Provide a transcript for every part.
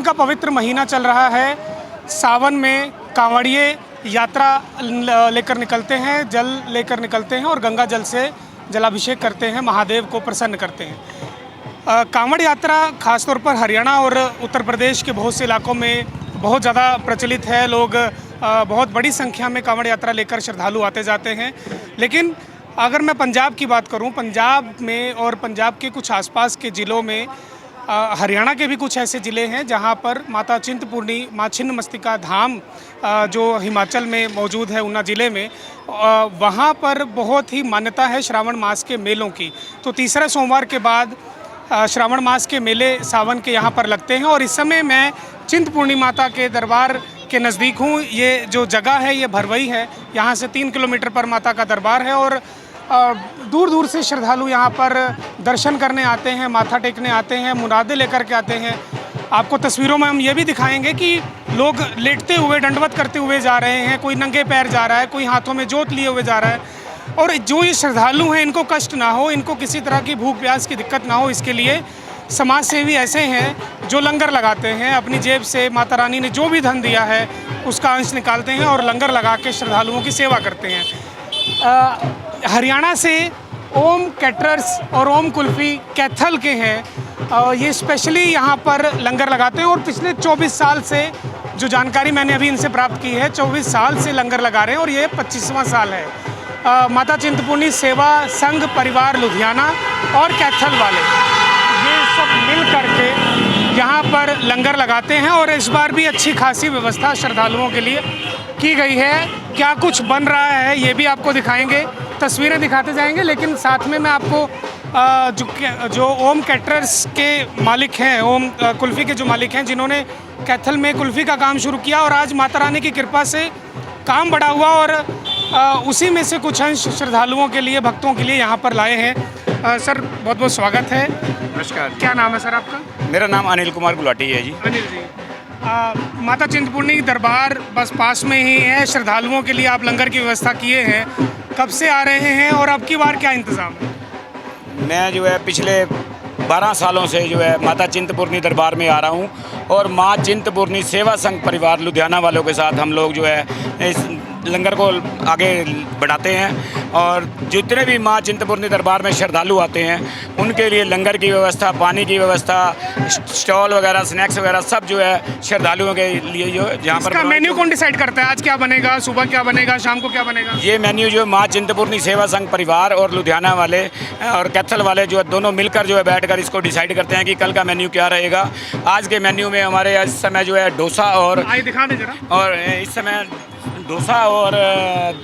सावन का पवित्र महीना चल रहा है। सावन में कांवड़िए यात्रा लेकर निकलते हैं, जल लेकर निकलते हैं और गंगा जल से जलाभिषेक करते हैं, महादेव को प्रसन्न करते हैं। कांवड़ यात्रा खासतौर पर हरियाणा और उत्तर प्रदेश के बहुत से इलाकों में बहुत ज़्यादा प्रचलित है। लोग बहुत बड़ी संख्या में कांवड़ यात्रा लेकर श्रद्धालु आते जाते हैं। लेकिन अगर मैं पंजाब की बात करूं, पंजाब में और पंजाब के कुछ आसपास के ज़िलों में, हरियाणा के भी कुछ ऐसे ज़िले हैं जहां पर माता चिंतपूर्णी, माँ छिन्नमस्तिका धाम जो हिमाचल में मौजूद है, ऊना ज़िले में, वहां पर बहुत ही मान्यता है श्रावण मास के मेलों की। तो तीसरे सोमवार के बाद श्रावण मास के मेले सावन के यहाँ पर लगते हैं और इस समय मैं चिंतपूर्णी माता के दरबार के नज़दीक हूँ। ये जो जगह है ये भरवई है, यहाँ से 3 किलोमीटर पर माता का दरबार है और दूर दूर से श्रद्धालु यहाँ पर दर्शन करने आते हैं, माथा टेकने आते हैं, मुरादें लेकर के आते हैं। आपको तस्वीरों में हम ये भी दिखाएंगे कि लोग लेटते हुए, दंडवत करते हुए जा रहे हैं, कोई नंगे पैर जा रहा है, कोई हाथों में जोत लिए हुए जा रहा है। और जो ये श्रद्धालु हैं इनको कष्ट ना हो, इनको किसी तरह की भूख प्यास की दिक्कत ना हो, इसके लिए समाज सेवी ऐसे हैं जो लंगर लगाते हैं। अपनी जेब से माता रानी ने जो भी धन दिया है उसका अंश निकालते हैं और लंगर लगा के श्रद्धालुओं की सेवा करते हैं। हरियाणा से ओम कैटरर्स और ओम कुल्फ़ी कैथल के हैं। ये स्पेशली यहाँ पर लंगर लगाते हैं और पिछले 24 साल से, जो जानकारी मैंने अभी इनसे प्राप्त की है, 24 साल से लंगर लगा रहे हैं और ये 25वां साल है। माता चिंतपूर्णी सेवा संघ परिवार लुधियाना और कैथल वाले ये सब मिल करके यहाँ पर लंगर लगाते हैं और इस बार भी अच्छी खासी व्यवस्था श्रद्धालुओं के लिए की गई है। क्या कुछ बन रहा है ये भी आपको दिखाएंगे, तस्वीरें दिखाते जाएंगे। लेकिन साथ में मैं आपको जो ओम कैटरर्स के मालिक हैं, ओम कुल्फ़ी के जो मालिक हैं, जिन्होंने कैथल में कुल्फ़ी का काम शुरू किया और आज माता रानी की कृपा से काम बढ़ा हुआ और उसी में से कुछ अंश श्रद्धालुओं के लिए, भक्तों के लिए यहाँ पर लाए हैं। सर बहुत बहुत स्वागत है। नमस्कार। क्या नाम है सर आपका? मेरा नाम अनिल कुमार गुलाटी है जी। अनिल जी, माता चिंतपूर्णी दरबार बस पास में ही है, श्रद्धालुओं के लिए आप लंगर की व्यवस्था किए हैं। कब से आ रहे हैं और अब की बार क्या इंतज़ाम है? मैं जो है पिछले 12 सालों से जो है माता चिंतपूर्णी दरबार में आ रहा हूँ और माँ चिंतपूर्णी सेवा संघ परिवार लुधियाना वालों के साथ हम लोग जो है इस लंगर को आगे बढ़ाते हैं और जितने भी माँ चिंतपूर्णी दरबार में श्रद्धालु आते हैं उनके लिए लंगर की व्यवस्था, पानी की व्यवस्था, स्टॉल वगैरह, स्नैक्स वगैरह सब जो है श्रद्धालुओं के लिए जो जहाँ पर मेन्यू कौन डिसाइड करता है? आज क्या बनेगा, सुबह क्या बनेगा, शाम को क्या बनेगा? ये मेन्यू जो माँ चिंतपूर्णी सेवा संघ परिवार और लुधियाना वाले और कैथल वाले जो दोनों मिलकर जो है बैठकर इसको डिसाइड करते हैं कि कल का मेन्यू क्या रहेगा। आज के मेन्यू में हमारे इस समय जो है डोसा और दिखा दे जरा। और इस समय डोसा और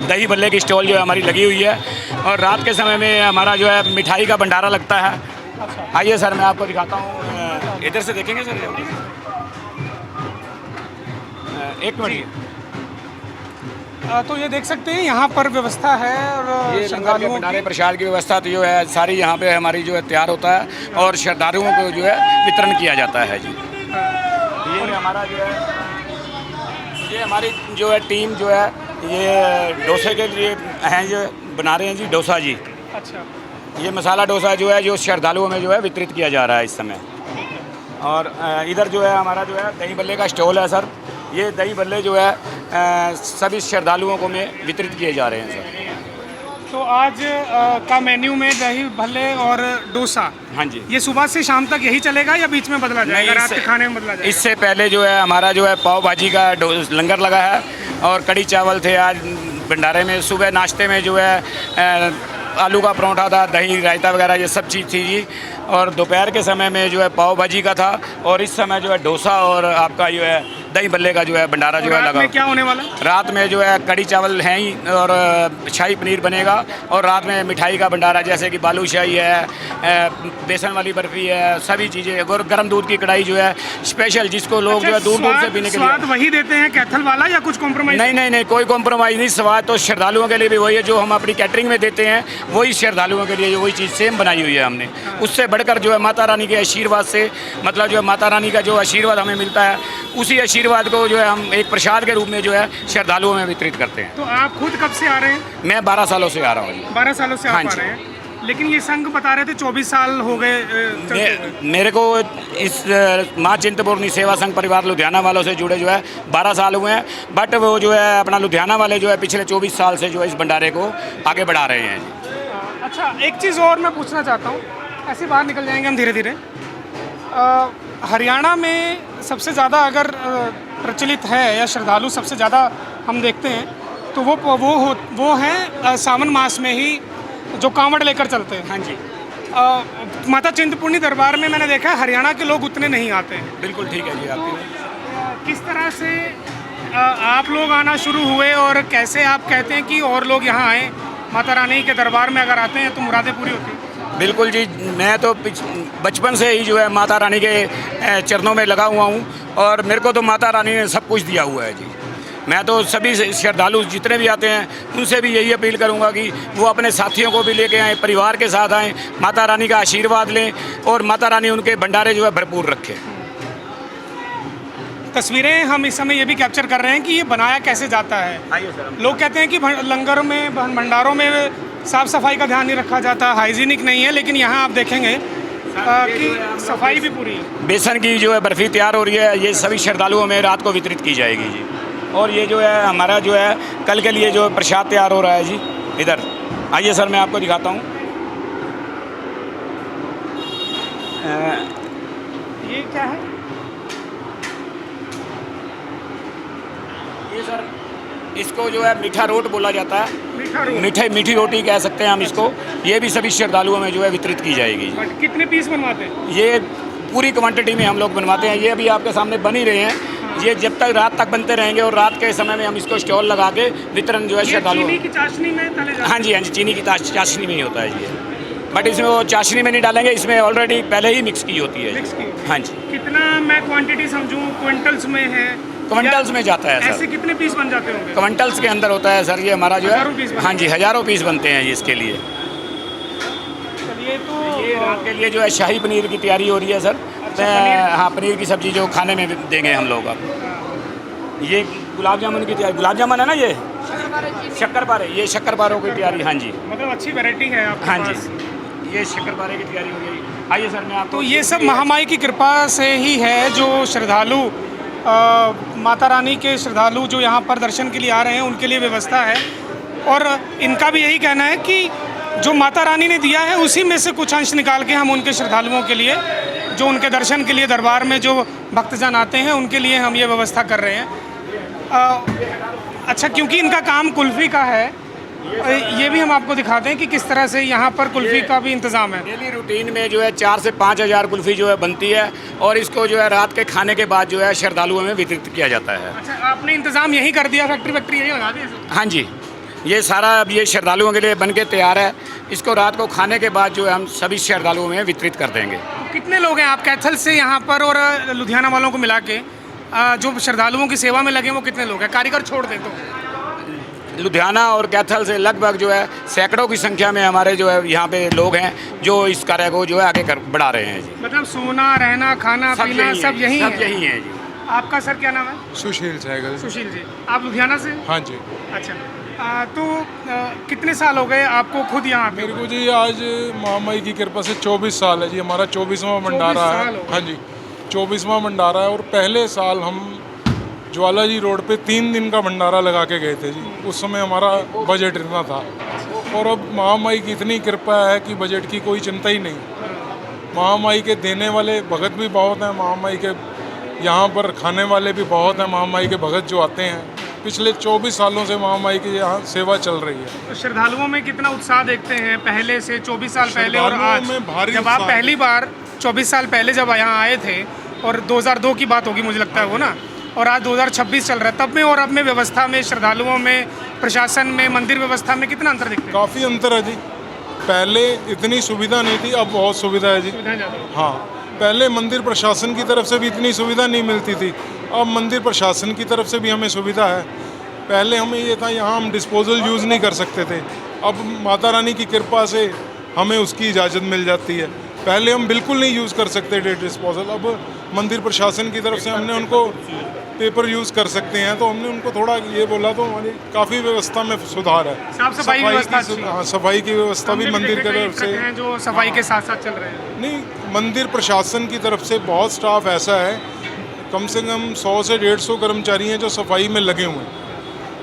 दही भल्ले की स्टॉल जो है हमारी लगी हुई है और रात के समय में हमारा जो है मिठाई का भंडारा लगता है। आइए सर मैं आपको दिखाता हूँ, इधर से देखेंगे सर। एक मिनट। तो ये देख सकते हैं यहाँ पर व्यवस्था है और ये लंगर के भंडारे प्रसाद की व्यवस्था तो जो है सारी यहाँ पे हमारी जो है तैयार होता है और श्रद्धालुओं को जो है वितरण किया जाता है जी। ये हमारा जो है, ये हमारी जो है टीम जो है ये डोसे के लिए हैं, जो बना रहे हैं जी डोसा जी। अच्छा। ये मसाला डोसा जो है जो श्रद्धालुओं में जो है वितरित किया जा रहा है इस समय। और इधर जो है हमारा जो है दही भल्ले का स्टॉल है सर। ये दही भल्ले जो है सभी श्रद्धालुओं को में वितरित किए जा रहे हैं सर। तो आज का मेन्यू में दही भल्ले और डोसा, हाँ जी, ये सुबह से शाम तक यही चलेगा या बीच में बदला जाएगा? रात के खाने में बदला जाएगा? इससे पहले जो है हमारा जो है पाव भाजी का लंगर लगा है और कड़ी चावल थे आज भंडारे में। सुबह नाश्ते में जो है आलू का परोठा था, दही रायता वगैरह ये सब चीज़ थी जी। और दोपहर के समय में जो है पाव भाजी का था और इस समय जो है डोसा और आपका जो है दही भल्ले का जो है भंडारा जो है लगा। क्या होने वाला? रात में जो है कड़ी चावल हैं ही और शाही पनीर बनेगा और रात में मिठाई का भंडारा जैसे कि बालूशाही है, बेसन वाली बर्फ़ी है, सभी चीज़ें और गर्म दूध की कढ़ाई जो है स्पेशल, जिसको लोग जो है दूर दूर से पीने के लिए। स्वाद वही देते हैं कैथल वाला या कुछ कॉम्प्रोमाइज़? नहीं, कोई कॉम्प्रोमाइज़ नहीं। स्वाद तो श्रद्धालुओं के लिए भी वही है जो हम अपनी कैटरिंग में देते हैं, वही श्रद्धालुओं के लिए वही चीज़ सेम बनाई हुई है हमने। उससे बढ़कर जो है माता रानी के आशीर्वाद से, मतलब जो है माता रानी का जो आशीर्वाद हमें मिलता है, उसी आशीर्वाद को जो है हम एक प्रसाद के रूप में जो है श्रद्धालुओं में वितरित करते हैं। तो आप खुद कब से आ रहे हैं? मैं 12 सालों से आ रहा हूँ। 12 सालों से आप आ रहे हैं। लेकिन ये संघ बता रहे थे 24 साल हो गए चलते हुए। मेरे को इस माँ चिंतपूर्णी सेवा संघ परिवार लुधियाना वालों से जुड़े जो है 12 साल हुए हैं, बट वो जो है अपना लुधियाना वाले जो है पिछले 24 साल से जो है इस भंडारे को आगे बढ़ा रहे हैं जी। अच्छा, एक चीज़ और मैं पूछना चाहता हूँ, ऐसे बाहर निकल जाएंगे हम धीरे धीरे। हरियाणा में सबसे ज़्यादा अगर प्रचलित है या श्रद्धालु सबसे ज़्यादा हम देखते हैं तो वो हैं सावन मास में ही जो कांवड़ लेकर चलते हैं। हाँ जी, माता चिंतपूर्णी दरबार में मैंने देखा है हरियाणा के लोग उतने नहीं आते हैं। बिल्कुल ठीक है जी आपकी। किस तरह से आप लोग आना शुरू हुए और कैसे आप कहते हैं कि और लोग यहाँ आएँ, माता रानी के दरबार में अगर आते हैं तो मुरादें पूरी होती हैं? बिल्कुल जी, मैं तो बचपन से ही जो है माता रानी के चरणों में लगा हुआ हूँ और मेरे को तो माता रानी ने सब कुछ दिया हुआ है जी। मैं तो सभी श्रद्धालु जितने भी आते हैं उनसे भी यही अपील करूंगा कि वो अपने साथियों को भी लेके आएँ, परिवार के साथ आएँ, माता रानी का आशीर्वाद लें और माता रानी उनके भंडारे जो है भरपूर रखें। तस्वीरें हम इस समय ये भी कैप्चर कर रहे हैं कि ये बनाया कैसे जाता है। आइए सर। लोग कहते हैं कि लंगर में भंडारों में साफ़ सफाई का ध्यान नहीं रखा जाता, हाइजीनिक नहीं है, लेकिन यहाँ आप देखेंगे कि सफाई भी पूरी है। बेसन की जो है बर्फ़ी तैयार हो रही है, ये सभी श्रद्धालुओं में रात को वितरित की जाएगी जी। और ये जो है हमारा जो है कल के लिए जो प्रसाद तैयार हो रहा है जी। इधर आइए सर, मैं आपको दिखाता हूँ। ये क्या है? ये सर इसको जो है मीठा रोट बोला जाता है। मीठा रोट, मीठी रोटी कह सकते हैं हम इसको। ये भी सभी श्रद्धालुओं में जो है वितरित की जाएगी। बट कितने पीस बनवाते हैं? ये पूरी क्वांटिटी में हम लोग बनवाते हैं। ये अभी आपके सामने बन ही रहे हैं। ये जब तक रात तक बनते रहेंगे और रात के समय में हम इसको स्टॉल लगा के वितरण जो है श्रद्धालुओं। चीनी की चाशनी में तले जाते हैं? हाँ जी, हाँ जी, चीनी की चाशनी में ही होता है जी। बट इसमें वो चाशनी में नहीं डालेंगे, इसमें ऑलरेडी पहले ही मिक्स की होती है। मिक्स की? हाँ जी। कितना मैं क्वांटिटी समझूँ, क्विंटल्स में है? क्विंटल्स में जाता है ऐसे सर। कितने पीस बन जाते होंगे? क्विंटल्स के अंदर होता है सर ये हमारा जो हज़ारों पीस है। बनते हाँ जी, हज़ारों पीस बनते हैं जी इसके लिए। चलिए, तो ये रात के लिए जो है शाही पनीर की तैयारी हो रही है सर। पनीर? हाँ, पनीर की सब्जी जो खाने में देंगे हम लोग अब। ये गुलाब जामुन की तैयारी, गुलाब जामुन है ना ये शक्करपारे, ये शक्करपारों की तैयारी। हाँ जी, मतलब अच्छी वैरायटी है आपके हाँ पास। जी, ये शक्करपारे की तैयारी हो गई। आइए सर, मैं आपको। तो ये सब महामाई की कृपा से ही है जो श्रद्धालु माता रानी के श्रद्धालु जो यहाँ पर दर्शन के लिए आ रहे हैं उनके लिए व्यवस्था है। और इनका भी यही कहना है कि जो माता रानी ने दिया है उसी में से कुछ अंश निकाल के हम उनके श्रद्धालुओं के लिए, जो उनके दर्शन के लिए दरबार में जो भक्तजन आते हैं उनके लिए हम ये व्यवस्था कर रहे हैं। अच्छा, क्योंकि इनका काम कुल्फ़ी का है, ये भी हम आपको दिखाते हैं कि किस तरह से यहाँ पर कुल्फ़ी का भी इंतज़ाम है। डेली रूटीन में जो है 4 से 5 हज़ार कुल्फ़ी जो है बनती है और इसको जो है रात के खाने के बाद जो है श्रद्धालुओं में वितरित किया जाता है। अच्छा, आपने इंतज़ाम यही कर दिया, फैक्ट्री यही लगा दी? हाँ जी, ये सारा अब ये श्रद्धालुओं के लिए बन के तैयार है। इसको रात को खाने के बाद जो है हम सभी श्रद्धालुओं में वितरित कर देंगे। तो कितने लोग हैं आप कैथल से यहाँ पर और लुधियाना वालों को मिला के जो श्रद्धालुओं की सेवा में लगे वो कितने लोग हैं, कारीगर छोड़ दें तो? लुधियाना और कैथल से लगभग जो है सैकड़ों की संख्या में हमारे जो है यहाँ पे लोग हैं जो इस कार्य को जो है आगे बढ़ा रहे हैं जी। मतलब सोना, रहना, खाना, पीना सब यही है जी। आपका सर क्या नाम है? सुशील सहगल। सुशील जी, आप लुधियाना से? हाँ जी। अच्छा, तो कितने साल हो गए आपको खुद यहाँ पे? मेरे को जी आज महामाई की कृपा से 24 साल है जी। हमारा 24वां भंडारा है। हाँ जी, 24वां भंडारा है। और पहले साल हम ज्वाला जी रोड पे 3 दिन का भंडारा लगा के गए थे जी। उस समय हमारा बजट इतना था और अब महामाई की इतनी कृपा है कि बजट की कोई चिंता ही नहीं। महामाई के देने वाले भगत भी बहुत हैं, महामाई के यहाँ पर खाने वाले भी बहुत हैं। महामाई के भगत जो आते हैं, पिछले 24 सालों से महामाई की यहाँ सेवा चल रही है। तो श्रद्धालुओं में कितना उत्साह देखते हैं पहले से, 24 साल पहले और आज? में भारी जब आप पहली बार 24 साल पहले जब यहाँ आए थे और 2002 की बात होगी मुझे लगता है वो ना, और आज 2026 चल रहा है, तब में और अब में व्यवस्था में, श्रद्धालुओं में, प्रशासन में, मंदिर व्यवस्था में कितना अंतर दिखता है? काफ़ी अंतर है जी। पहले इतनी सुविधा नहीं थी, अब बहुत सुविधा है जी। हाँ, पहले मंदिर प्रशासन की तरफ से भी इतनी सुविधा नहीं मिलती थी, अब मंदिर प्रशासन की तरफ से भी हमें सुविधा है। पहले हमें ये था यहाँ हम डिस्पोजल यूज़ नहीं कर सकते थे, अब माता रानी की कृपा से हमें उसकी इजाज़त मिल जाती है। पहले हम बिल्कुल नहीं यूज़ कर सकते थे डिस्पोजल, अब मंदिर प्रशासन की तरफ से हमने उनको पेपर यूज़ कर सकते हैं। तो हमने उनको थोड़ा ये बोला, तो हमारी काफ़ी व्यवस्था में सुधार है। साफ सफाई व्यवस्था अच्छी है। हाँ, सफाई की व्यवस्था भी मंदिर की तरफ से हैं जो सफाई के साथ साथ चल रहे हैं। नहीं, मंदिर प्रशासन की तरफ से बहुत स्टाफ ऐसा है, कम से कम 100 से 150 कर्मचारी हैं जो सफाई में लगे हुए हैं।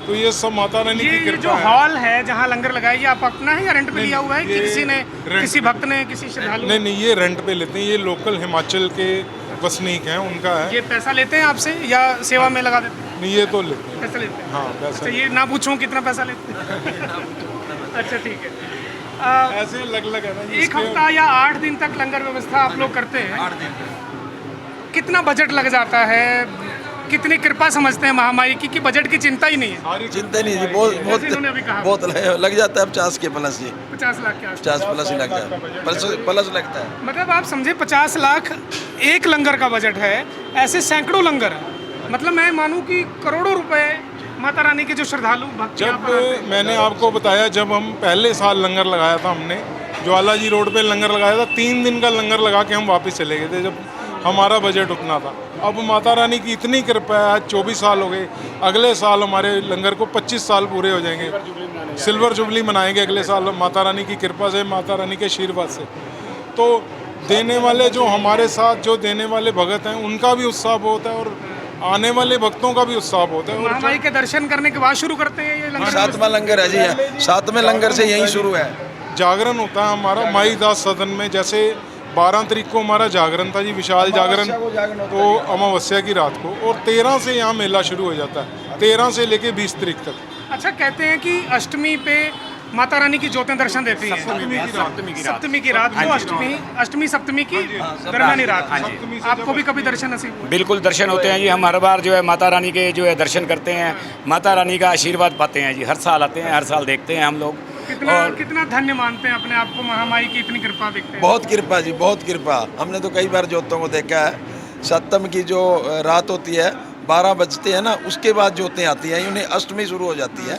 तो ये सब माता रानी की ये कृपा जो है। हॉल है जहाँ लंगर लगाया, ये आप अपना है या रेंट पे लिया हुआ है कि ये किसी ने, रेंट किसी भक्त ने, किसी श्रद्धालु? नहीं, ये रेंट पे लेते हैं। ये लोकल हिमाचल के वसनीक हैं, उनका है। ये पैसा लेते हैं आपसे या सेवा में लगा देते हैं? नहीं, ये तो लेते हैं। पैसा लेते हैं। हाँ, पैसा अच्छा, ये ना पूछूं कितना पैसा लेते हैं? अच्छा, ठीक है। ऐसे अलग-अलग है ना जी, एक इसके- हफ्ता या 8 दिन तक लंगर व्यवस्था आप लोग करते हैं। 8 दिन कितना बजट लग जाता है? कितनी कृपा समझते हैं महामारी की कि बजट की चिंता ही नहीं है? सारी चिंता नहीं जी, बहुत जैसे इन्होंने अभी कहा। बहुत लग जाता है 50 के प्लस जी, 50 लाख के आसपास। 50 प्लस ही लग जाता है, प्लस लगता है। मतलब आप समझे 50 लाख एक लंगर का बजट है, ऐसे सैकड़ों लंगर है। मतलब मैं मानूं कि करोड़ों रुपए माता रानी के जो श्रद्धालु भक्त यहाँ जब पर आते हैं। मैंने आपको बताया, जब हम पहले साल लंगर लगाया था, हमने ज्वाला जी रोड पे लंगर लगाया था, 3 दिन का लंगर लगा के हम वापस चले गए थे, जब हमारा बजट उतना था। अब माता रानी की इतनी कृपा है, आज 24 साल हो गए। अगले साल हमारे लंगर को 25 साल पूरे हो जाएंगे, सिल्वर जुबली मनाएंगे अगले साल माता रानी की कृपा से, माता रानी के आशीर्वाद से। तो देने वाले जो हमारे साथ जो देने वाले भगत हैं, उनका भी उत्साह बहुत है और आने वाले भक्तों का भी उत्साह बहुत है। और महामारी के दर्शन करने के बाद शुरू करते हैं ये लंगर? 7वां लंगर है जी, 7वें लंगर से यही शुरू है। जागरण होता है हमारा माई दास सदन में। जैसे 12 तारीख को हमारा जागरण था जी, विशाल जागरण, तो अमावस्या की रात को, और 13 से यहाँ मेला शुरू हो जाता है, 13 से लेके 20 तारीख तक। अच्छा, कहते हैं कि अष्टमी पे माता रानी की ज्योतें दर्शन देती हैं। सप्तमी की रात को, अष्टमी सप्तमी की दरमियानी रात। आपको भी कभी दर्शन नसीब हुए? बिल्कुल दर्शन होते हैं जी। हम हर बार जो है माता रानी के जो है दर्शन करते हैं, माता रानी का आशीर्वाद पाते हैं जी। हर साल आते हैं, हर साल देखते हैं हम लोग। कितना धन्य मानते हैं अपने आप को, महामाई की इतनी कृपा देखते हैं? बहुत कृपा जी, बहुत कृपा। हमने तो कई बार ज्योतों को देखा है। सप्तम की जो रात होती है, 12 बजते हैं ना, उसके बाद ज्योतें आती हैं, उन्हें अष्टमी शुरू हो जाती है,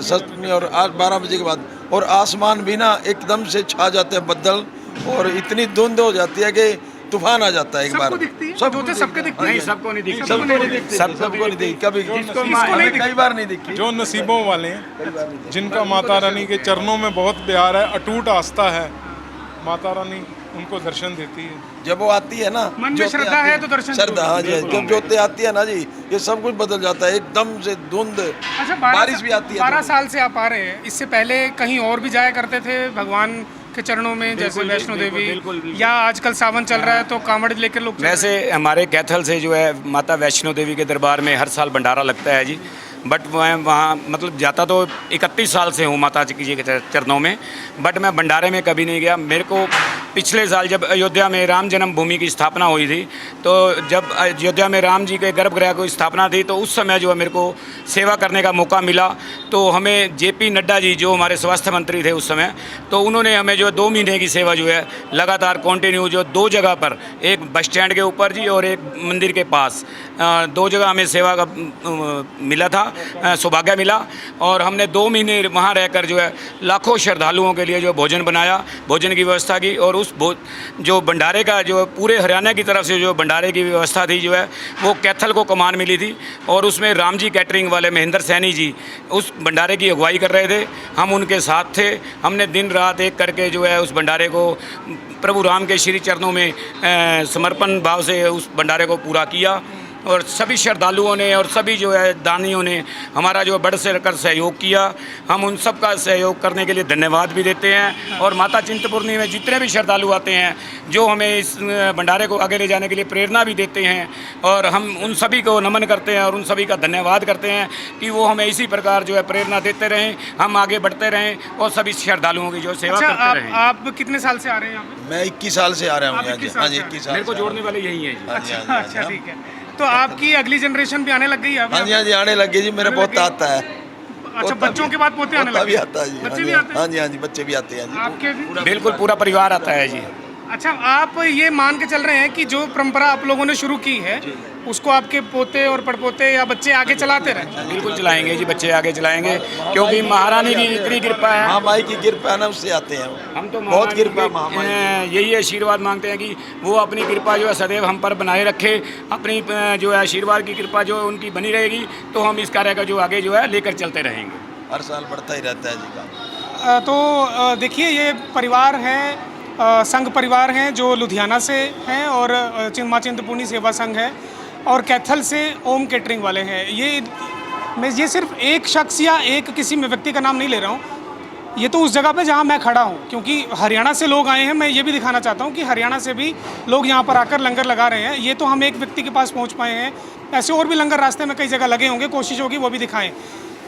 सप्तमी और 12 बजे के बाद। और आसमान भी ना एकदम से छा जाते हैं बदल, और इतनी धुंध हो जाती है कि तूफान आ जाता है एक बार। सबको दिखती है? ज्योतें सबके दिखती नहीं, है? सबको नहीं दिखती। सबको नहीं दिखती, सबको नहीं दिखती, कभी कई बार नहीं दिखती। जो नसीबों वाले हैं, जिनका माता रानी के चरणों में बहुत प्यार है, अटूट आस्था है, माता रानी उनको दर्शन देती है। जब वो आती है ना, मन में ज्योतें श्रद्धा आती है तो दर्शन श्रद्धा, हाँ जी, जरूर। जब ज्योतें आती है ना जी, ये सब कुछ बदल जाता है एकदम से। धुंध, अच्छा, बारिश भी आती है। 12 साल से आप आ रहे हैं। इससे पहले कहीं और भी जाया करते थे भगवान के चरणों में, जैसे वैष्णो देवी, या आजकल सावन चल रहा है तो कांवड़ लेकर लोग चल रहे हैं? वैसे हमारे कैथल से जो है माता वैष्णो देवी के दरबार में हर साल भंडारा लगता है जी। बट मैं वहाँ मतलब जाता तो 31 साल से हूँ माता जी के चरणों में, बट मैं भंडारे में कभी नहीं गया। मेरे को पिछले साल जब अयोध्या में राम जन्मभूमि की स्थापना हुई थी, तो जब अयोध्या में राम जी के गर्भगृह की स्थापना थी, तो उस समय जो है मेरे को सेवा करने का मौका मिला। तो हमें JP नड्डा जी जो हमारे स्वास्थ्य मंत्री थे उस समय, तो उन्होंने हमें जो 2 महीने की सेवा जो है लगातार कंटिन्यू, जो 2 जगह पर, एक बस स्टैंड के ऊपर जी और एक मंदिर के पास, 2 जगह हमें सेवा का मिला था, सौभाग्य मिला। और हमने 2 महीने वहाँ रहकर जो है लाखों श्रद्धालुओं के लिए जो भोजन बनाया, भोजन की व्यवस्था की। और उस जो भंडारे का जो पूरे हरियाणा की तरफ से जो भंडारे की व्यवस्था थी जो है, वो कैथल को कमान मिली थी। और उसमें राम जी कैटरिंग वाले महेंद्र सैनी जी उस भंडारे की अगुवाई कर रहे थे, हम उनके साथ थे। हमने दिन रात एक करके जो है उस भंडारे को प्रभु राम के श्री चरणों में समर्पण भाव से उस भंडारे को पूरा किया। और सभी श्रद्धालुओं ने और सभी जो है दानियों ने हमारा जो बढ़ से कर सहयोग किया। हम उन सब का सहयोग करने के लिए धन्यवाद भी देते हैं। और माता चिंतपूर्णी में जितने भी श्रद्धालु आते हैं, जो हमें इस भंडारे को आगे ले जाने के लिए प्रेरणा भी देते हैं, और हम उन सभी को नमन करते हैं और उन सभी का धन्यवाद करते हैं कि वो हमें इसी प्रकार जो है प्रेरणा देते रहें, हम आगे बढ़ते रहें और सभी श्रद्धालुओं की जो सेवा अच्छा, करते रहें। आप कितने साल से आ रहे हैं यहाँ पे? मैं 21 साल से आ रहा हूँ आप यहाँ 21 जी। हाँ साल जी, से 21 साल मेरे को से जोड़ने वाले यही है जी। हाँ जी, हाँ जी, हाँ जी, अच्छा, हाँ। ठीक है। तो आपकी अगली जनरेशन भी आने लग गई है अब? हाँ जी, हाँ जी, आने लगे जी। मेरा पोता आता है। अच्छा, बच्चों के बाद पोते आने पोता लगे? भी आता है जी। बच्चे भी आते हैं? हाँ जी, हाँ जी, बच्चे भी आते हैं जी। आपके भी? बिल्कुल पूरा परिवार आता है जी। अच्छा, आप ये मान के चल रहे हैं कि जो परंपरा आप लोगों ने शुरू की है उसको आपके पोते और पड़पोते या बच्चे आगे चलाते रहे? बिल्कुल चलाएंगे जी, बच्चे आगे चलाएंगे, क्योंकि महारानी की इतनी कृपा है। महामाई की कृपा है ना, उससे आते हैं हम तो बहुत महारानी कृपा की, महामाई की। यही आशीर्वाद मांगते हैं कि वो अपनी कृपा जो है सदैव हम पर बनाए रखे, अपनी जो है आशीर्वाद की कृपा जो उनकी बनी रहेगी, तो हम इस कार्य का जो आगे जो है लेकर चलते रहेंगे। हर साल बढ़ता ही रहता है जी का। तो देखिए, ये परिवार है, संघ परिवार हैं जो लुधियाना से हैं, और माँ चिंतपूर्णी सेवा संघ है, और कैथल से ओम कैटरिंग वाले हैं। ये सिर्फ एक शख्स या एक किसी में व्यक्ति का नाम नहीं ले रहा हूँ, ये तो उस जगह पे जहाँ मैं खड़ा हूँ, क्योंकि हरियाणा से लोग आए हैं। मैं ये भी दिखाना चाहता हूँ कि हरियाणा से भी लोग यहाँ पर आकर लंगर लगा रहे हैं। ये तो हम एक व्यक्ति के पास पहुँच पाए हैं, ऐसे और भी लंगर रास्ते में कई जगह लगे होंगे, कोशिश होगी वो भी दिखाएं।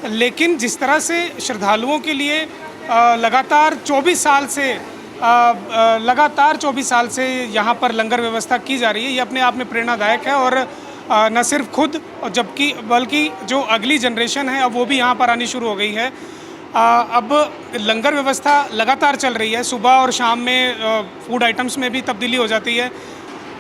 लेकिन जिस तरह से श्रद्धालुओं के लिए लगातार 24 साल से यहाँ पर लंगर व्यवस्था की जा रही है, ये अपने आप में प्रेरणादायक है। और न सिर्फ खुद, जबकि बल्कि जो अगली जनरेशन है अब वो भी यहाँ पर आनी शुरू हो गई है। अब लंगर व्यवस्था लगातार चल रही है, सुबह और शाम में फूड आइटम्स में भी तब्दीली हो जाती है।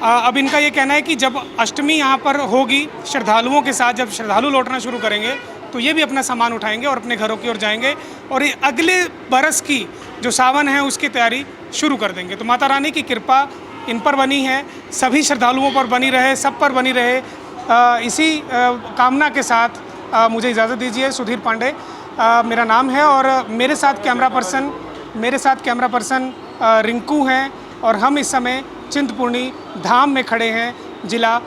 अब इनका ये कहना है कि जब अष्टमी यहाँ पर होगी श्रद्धालुओं के साथ, जब श्रद्धालु लौटना शुरू करेंगे तो ये भी अपना सामान उठाएंगे और अपने घरों की ओर जाएंगे, और ये अगले बरस की जो सावन है उसकी तैयारी शुरू कर देंगे। तो माता रानी की कृपा इन पर बनी है, सभी श्रद्धालुओं पर बनी रहे, सब पर बनी रहे। इसी कामना के साथ मुझे इजाज़त दीजिए। सुधीर पांडे मेरा नाम है, और मेरे साथ कैमरा पर्सन रिंकू हैं, और हम इस समय चिंतपूर्णी धाम में खड़े हैं, जिला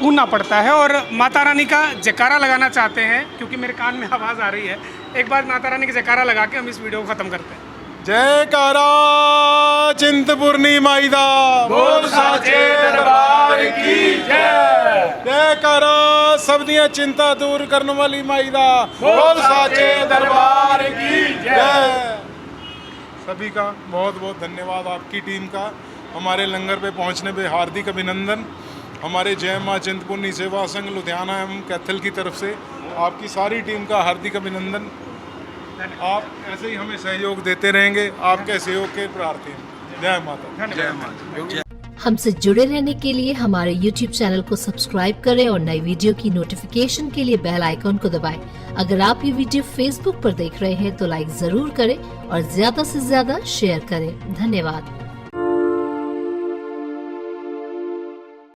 ऊना पड़ता है, और माता रानी का जयकारा लगाना चाहते हैं, क्योंकि मेरे कान में आवाज़ आ रही है। एक बार माता रानी का जयकारा लगा के हम इस वीडियो को ख़त्म करते हैं। जयकारा चिंतपूर्णी माई दा, बोल साचे दरबार की जय। जयकारा सब दियां चिंता दूर करने वाली माई दा, बोल साचे दरबार की जय। सभी का बहुत बहुत धन्यवाद, आपकी टीम का हमारे लंगर पे पहुंचने पे हार्दिक अभिनंदन। हमारे जय माँ चिंतपूर्णी सेवा संघ लुधियाना एवं कैथल की तरफ से आपकी सारी टीम का हार्दिक अभिनंदन। आप ऐसे ही हमें सहयोग देते रहेंगे, आपके सहयोग के प्रार्थी हैं। जय माता, जय माता। हमसे जुड़े रहने के लिए हमारे YouTube चैनल को सब्सक्राइब करें और नई वीडियो की नोटिफिकेशन के लिए बेल आइकॉन को दबाएं। अगर आप ये वीडियो Facebook पर देख रहे हैं तो लाइक जरूर करें और ज्यादा से ज्यादा शेयर करें। धन्यवाद।